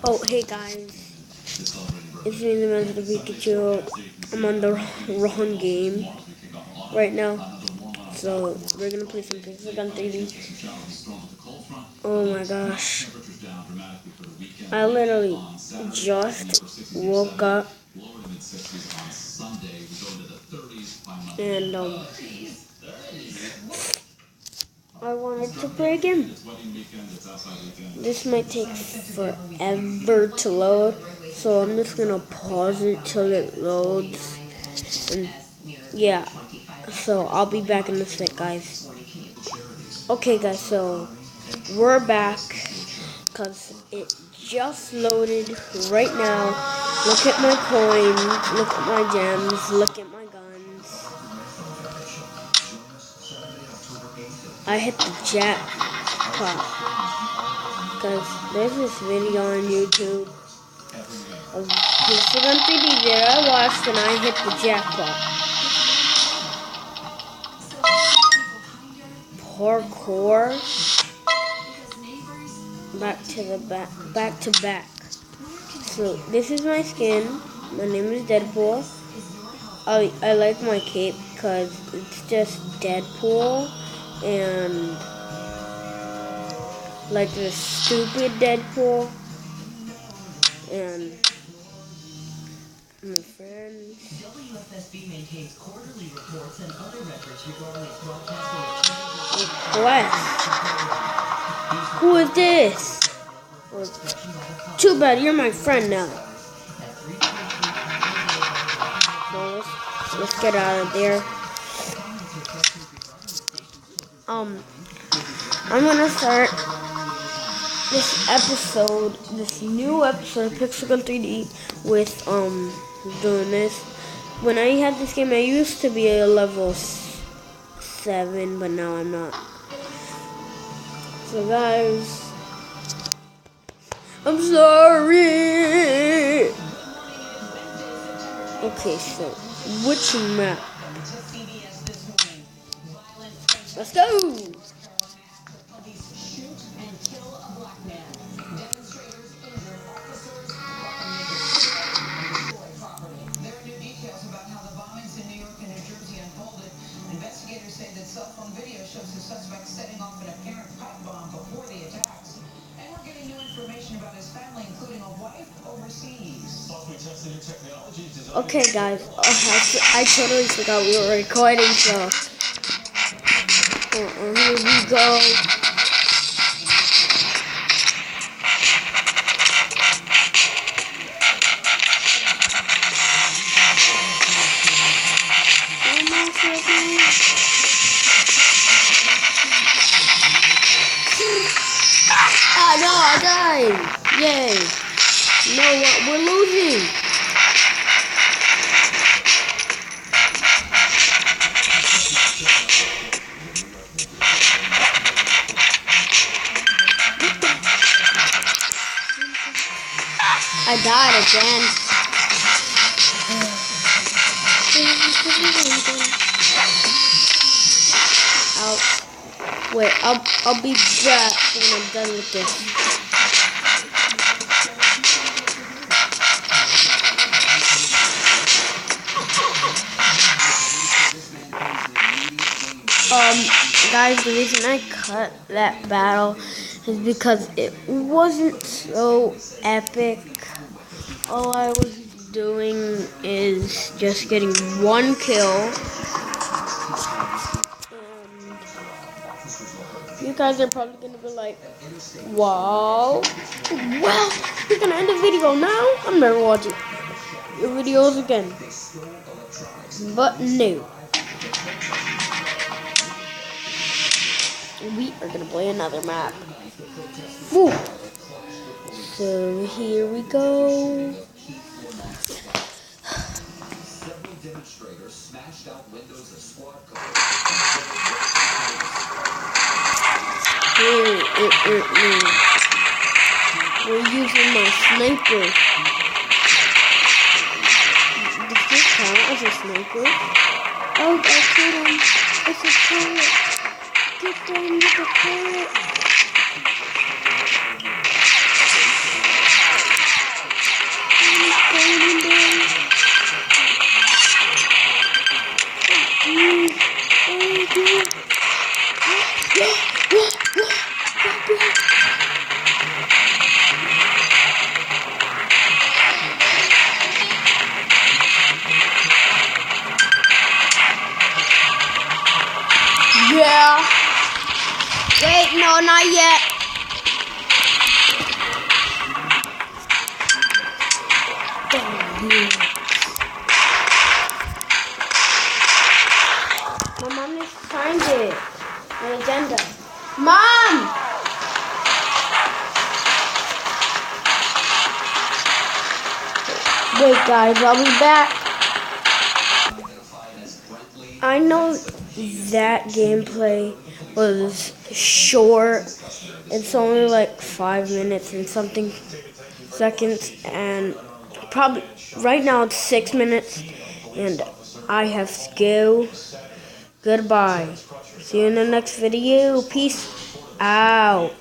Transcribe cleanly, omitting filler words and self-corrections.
Oh, hey guys, it's me, the Magic of Pikachu. I'm on the wrong game right now, so we're gonna play some Pixel 3D. Oh my gosh, I literally just woke up and I wanted to play a game. This might take forever to load, so I'm just gonna pause it till it loads. And yeah, so I'll be back in a sec, guys. Okay, guys, so we're back because it just loaded right now. Look at my coins, look at my gems, look at my guns. I hit the jackpot because there's this video on YouTube of Pixel 3D that I watched and I hit the jackpot. Parkour. Back to back. So this is my skin. My name is Deadpool. I like my cape because it's just Deadpool and like the stupid Deadpool and my friends. WFSB maintains quarterly reports and other records regarding its broadcasting. Who is this? Too bad, you're my friend now. So let's get out of there. I'm gonna start this new episode of Pixel 3D with doing this. When I had this game, I used to be a level 7, but now I'm not. So guys, I'm sorry. Okay, so which map? Let's go. Investigators say that cell phone video shows the suspect setting off an apparent pipe bomb before the attacks. And we're getting new information about his family, including a wife overseas. Okay, guys. I totally forgot we were recording, so here we go. No, I died! Yay! No, we're losing! I died again. Ouch. Wait, I'll be back when I'm done with this. Guys, the reason I cut that battle is because it wasn't so epic. All I was doing is just getting one kill. You guys are probably going to be like, wow. Well, we're going to end the video now. I'm never watching your videos again. But no. We are going to play another map. Woo. So here we go. We're using my sniper. Does this count as a sniper? Oh, I killed him. It's a turret. Get them with the turret. Not yet. My mom just signed it. An agenda. Mom! Wait, guys, I'll be back. I know that gameplay was short. It's only like 5 minutes and something seconds, and probably right now it's 6 minutes, and I have skill. Goodbye. See you in the next video. Peace out.